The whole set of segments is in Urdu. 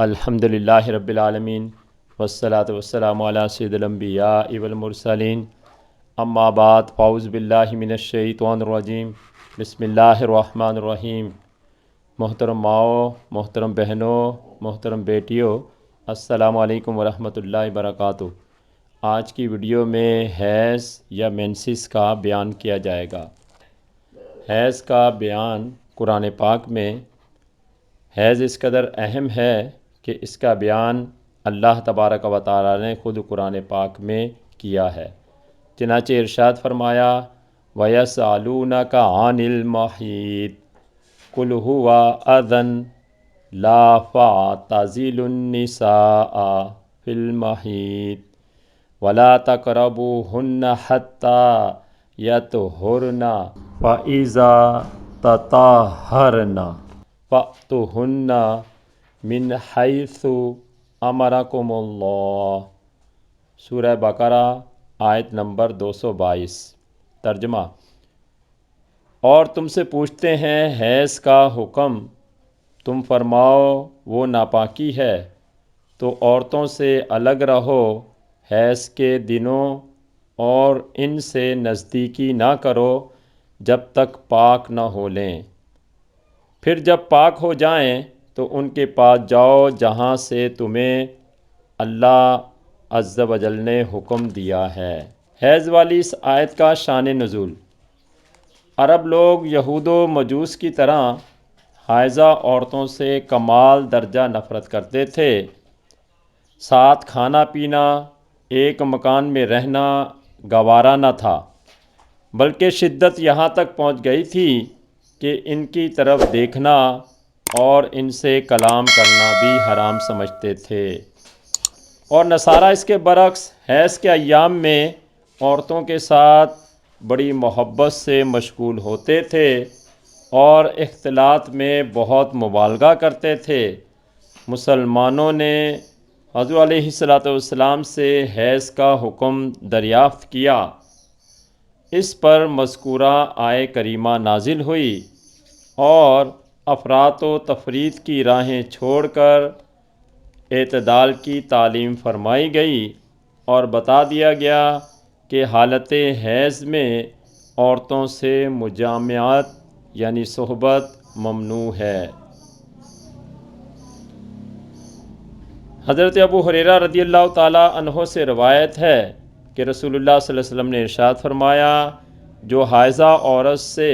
الحمدللہ رب العالمین والصلاة والسلام علی سید الانبیاء والمرسلین اما بعد فاعوذ باللہ من الشیطان الرجیم بسم اللہ الرحمن الرحیم۔ محترم ماؤں، محترم بہنوں، محترم بیٹیوں، السلام علیکم ورحمۃ اللہ وبرکاتہ۔ آج کی ویڈیو میں حیض یا مینسس کا بیان کیا جائے گا۔ حیض کا بیان قرآن پاک میں حیض اس قدر اہم ہے کہ اس کا بیان اللہ تبارک و تعالی نے خود قرآن پاک میں کیا ہے۔ چنانچہ ارشاد فرمایا وَيَسْأَلُونَكَ عَنِ الْمَحِيضِ قُلْ هُوَ أَذًى لَا فَاعْتَزِلُوا النِّسَاءَ فِي الْمَحِيضِ وَلَا تَقْرَبُوهُنَّ حَتَّى يَطْهُرْنَ فَإِذَا تَطَهَّرْنَ فَأْتُوهُنَّ من حیث امرکم اللہ۔ سورہ بقرہ آیت نمبر 222۔ ترجمہ: اور تم سے پوچھتے ہیں حیض کا حکم، تم فرماؤ وہ ناپاکی ہے، تو عورتوں سے الگ رہو حیض کے دنوں اور ان سے نزدیکی نہ کرو جب تک پاک نہ ہو لیں، پھر جب پاک ہو جائیں تو ان کے پاس جاؤ جہاں سے تمہیں اللہ عز و جل نے حکم دیا ہے۔ حیض والی اس آیت کا شان نزول: عرب لوگ یہود و مجوس کی طرح حائضہ عورتوں سے کمال درجہ نفرت کرتے تھے۔ ساتھ کھانا پینا، ایک مکان میں رہنا گوارا نہ تھا، بلکہ شدت یہاں تک پہنچ گئی تھی کہ ان کی طرف دیکھنا اور ان سے کلام کرنا بھی حرام سمجھتے تھے۔ اور نصارہ اس کے برعکس حیض کے ایام میں عورتوں کے ساتھ بڑی محبت سے مشغول ہوتے تھے اور اختلاط میں بہت مبالغہ کرتے تھے۔ مسلمانوں نے حضور علیہ السلام سے حیض کا حکم دریافت کیا۔ اس پر مذکورہ آیہ کریمہ نازل ہوئی اور افراط و تفریط کی راہیں چھوڑ کر اعتدال کی تعلیم فرمائی گئی اور بتا دیا گیا کہ حالت حیض میں عورتوں سے مجامعت یعنی صحبت ممنوع ہے۔ حضرت ابو ہریرہ رضی اللہ تعالیٰ عنہ سے روایت ہے کہ رسول اللہ صلی اللہ علیہ وسلم نے ارشاد فرمایا، جو حائضہ عورت سے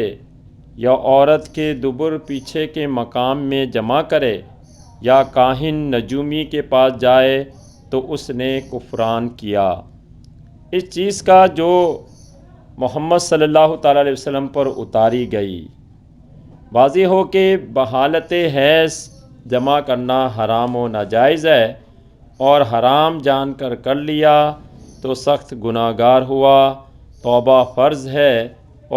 یا عورت کے دبر پیچھے کے مقام میں جمع کرے یا کاہن نجومی کے پاس جائے تو اس نے کفران کیا۔ اس چیز کا جو محمد صلی اللہ تعالیٰ علیہ وسلم پر اتاری گئی، واضح ہو کہ بحالت حیض جمع کرنا حرام و ناجائز ہے، اور حرام جان کر لیا تو سخت گناہ گار ہوا، توبہ فرض ہے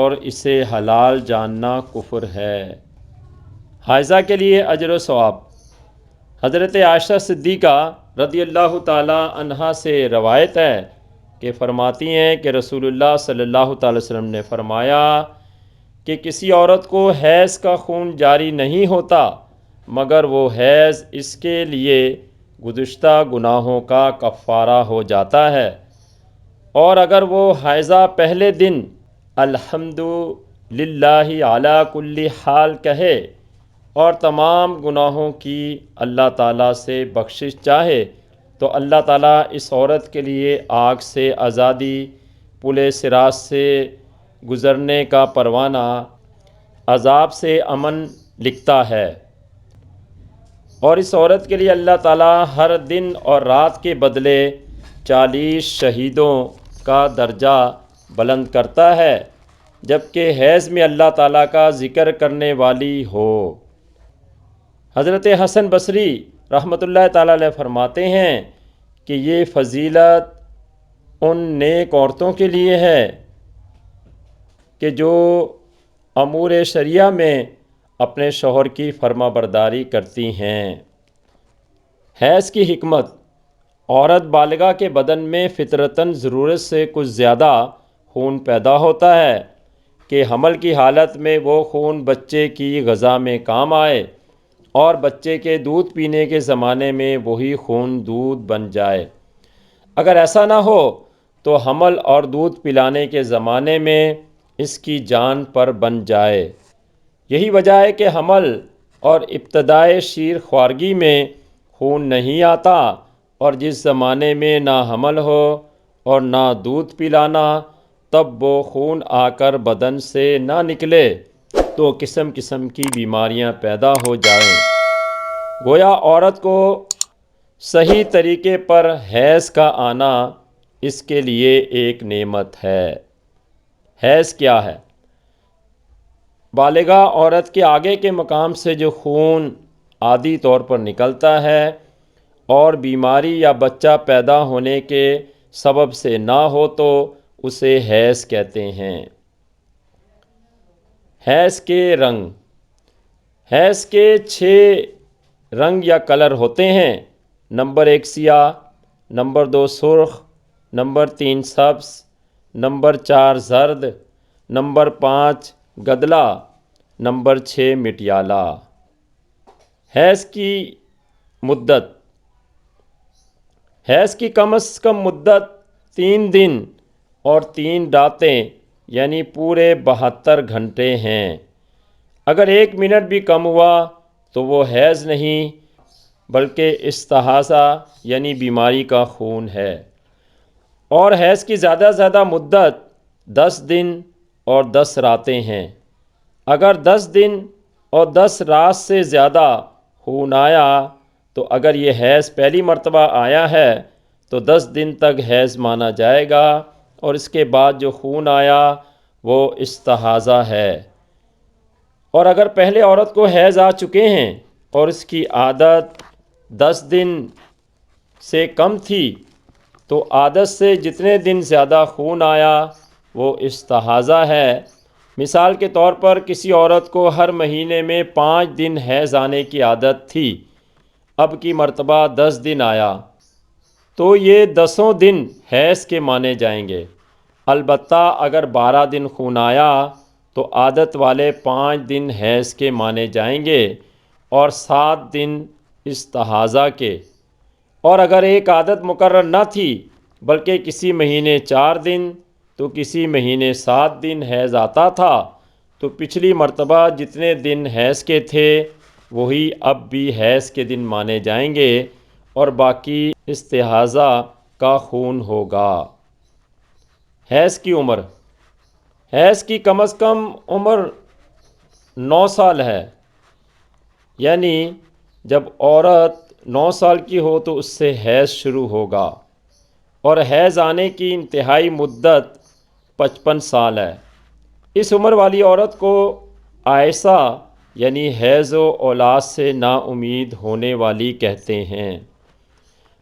اور اسے حلال جاننا کفر ہے۔ حائضہ کے لیے اجر و ثواب: حضرت عائشہ صدیقہ رضی اللہ تعالیٰ عنہا سے روایت ہے کہ فرماتی ہیں کہ رسول اللہ صلی اللہ تعالی وسلم نے فرمایا کہ کسی عورت کو حیض کا خون جاری نہیں ہوتا مگر وہ حیض اس کے لیے گزشتہ گناہوں کا کفارہ ہو جاتا ہے، اور اگر وہ حائضہ پہلے دن الحمدللہ علی کل حال کہے اور تمام گناہوں کی اللہ تعالیٰ سے بخشش چاہے تو اللہ تعالیٰ اس عورت کے لیے آگ سے آزادی، پل صراط سے گزرنے کا پروانہ، عذاب سے امن لکھتا ہے، اور اس عورت کے لیے اللہ تعالیٰ ہر دن اور رات کے بدلے 40 شہیدوں کا درجہ بلند کرتا ہے، جبکہ حیض میں اللہ تعالیٰ کا ذکر کرنے والی ہو۔ حضرت حسن بصری رحمۃ اللہ تعالیٰ علیہ فرماتے ہیں کہ یہ فضیلت ان نیک عورتوں کے لیے ہے کہ جو امور شرعیہ میں اپنے شوہر کی فرما برداری کرتی ہیں۔ حیض کی حکمت: عورت بالغہ کے بدن میں فطرتاً ضرورت سے کچھ زیادہ خون پیدا ہوتا ہے کہ حمل کی حالت میں وہ خون بچے کی غذا میں کام آئے اور بچے کے دودھ پینے کے زمانے میں وہی خون دودھ بن جائے۔ اگر ایسا نہ ہو تو حمل اور دودھ پلانے کے زمانے میں اس کی جان پر بن جائے۔ یہی وجہ ہے کہ حمل اور ابتدائے شیر خوارگی میں خون نہیں آتا، اور جس زمانے میں نہ حمل ہو اور نہ دودھ پلانا، تب وہ خون آ کر بدن سے نہ نکلے تو قسم قسم کی بیماریاں پیدا ہو جائیں۔ گویا عورت کو صحیح طریقے پر حیض کا آنا اس کے لیے ایک نعمت ہے۔ حیض کیا ہے؟ بالغہ عورت کے آگے کے مقام سے جو خون عادی طور پر نکلتا ہے اور بیماری یا بچہ پیدا ہونے کے سبب سے نہ ہو تو اسے حیض کہتے ہیں۔ حیض کے رنگ۔ حیض کے 6 رنگ یا کلر ہوتے ہیں۔ نمبر 1 سیاہ، نمبر 2 سرخ، نمبر 3 سبز، نمبر 4 زرد، نمبر 5 گدلا، نمبر 6 مٹیالہ۔ حیض کی مدت۔ حیض کی کم از کم مدت 3 دن اور 3 راتیں یعنی پورے 72 گھنٹے ہیں۔ اگر 1 منٹ بھی کم ہوا تو وہ حیض نہیں بلکہ استحاضہ یعنی بیماری کا خون ہے۔ اور حیض کی زیادہ مدت 10 دن اور 10 راتیں ہیں۔ اگر 10 دن اور 10 رات سے زیادہ خون آیا تو اگر یہ حیض پہلی مرتبہ آیا ہے تو 10 دن تک حیض مانا جائے گا، اور اس کے بعد جو خون آیا وہ استحاضہ ہے۔ اور اگر پہلے عورت کو حیض آ چکے ہیں اور اس کی عادت 10 دن سے کم تھی تو عادت سے جتنے دن زیادہ خون آیا وہ استحاضہ ہے۔ مثال کے طور پر کسی عورت کو ہر مہینے میں 5 دن حیض آنے کی عادت تھی، اب کی مرتبہ 10 دن آیا تو یہ 10 دن حیض کے مانے جائیں گے۔ البتہ اگر 12 دن خون آیا تو عادت والے 5 دن حیض کے مانے جائیں گے اور 7 دن استحاضہ کے۔ اور اگر ایک عادت مقرر نہ تھی بلکہ کسی مہینے 4 دن تو کسی مہینے 7 دن حیض آتا تھا تو پچھلی مرتبہ جتنے دن حیض کے تھے وہی اب بھی حیض کے دن مانے جائیں گے اور باقی استحاضہ کا خون ہوگا۔ حیض کی عمر۔ حیض کی کم از کم عمر 9 سال ہے، یعنی جب عورت 9 سال کی ہو تو اس سے حیض شروع ہوگا، اور حیض آنے کی انتہائی مدت 55 سال ہے۔ اس عمر والی عورت کو عائسہ یعنی حیض و اولاد سے نا امید ہونے والی کہتے ہیں۔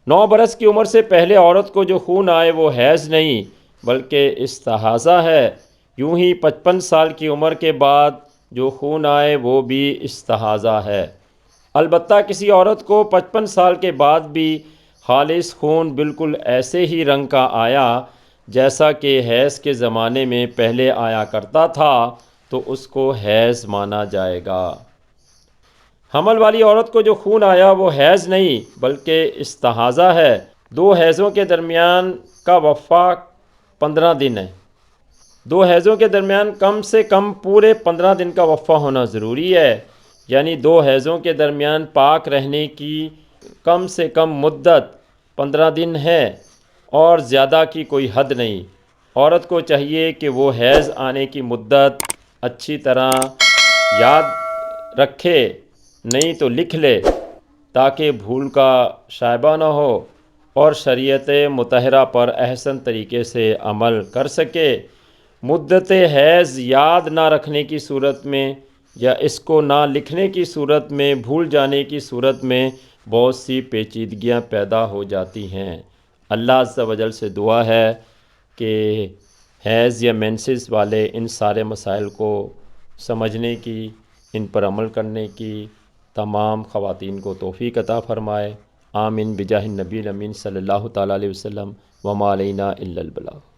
9 برس کی عمر سے پہلے عورت کو جو خون آئے وہ حیض نہیں بلکہ استحاضہ ہے۔ یوں ہی 55 سال کی عمر کے بعد جو خون آئے وہ بھی استحاضہ ہے۔ البتہ کسی عورت کو 55 سال کے بعد بھی خالص خون بالکل ایسے ہی رنگ کا آیا جیسا کہ حیض کے زمانے میں پہلے آیا کرتا تھا تو اس کو حیض مانا جائے گا۔ حمل والی عورت کو جو خون آیا وہ حیض نہیں بلکہ استحاضہ ہے۔ 2 حیضوں کے درمیان کا وقفہ 15 دن ہے۔ 2 حیضوں کے درمیان کم سے کم پورے 15 دن کا وقفہ ہونا ضروری ہے، یعنی 2 حیضوں کے درمیان پاک رہنے کی کم سے کم مدت 15 دن ہے اور زیادہ کی کوئی حد نہیں۔ عورت کو چاہیے کہ وہ حیض آنے کی مدت اچھی طرح یاد رکھے، نہیں تو لکھ لے تاکہ بھول کا شائبہ نہ ہو اور شریعت مطہرہ پر احسن طریقے سے عمل کر سکے۔ مدت حیض یاد نہ رکھنے کی صورت میں یا اس کو نہ لکھنے کی صورت میں، بھول جانے کی صورت میں بہت سی پیچیدگیاں پیدا ہو جاتی ہیں۔ اللہ عز و جل سے دعا ہے کہ حیض یا مینسز والے ان سارے مسائل کو سمجھنے کی، ان پر عمل کرنے کی تمام خواتین کو توفیق عطا فرمائے۔ آمین بجاہ النبی الامین صلی اللہ تعالیٰ علیہ وسلم۔ وما علینا الا البلاغ۔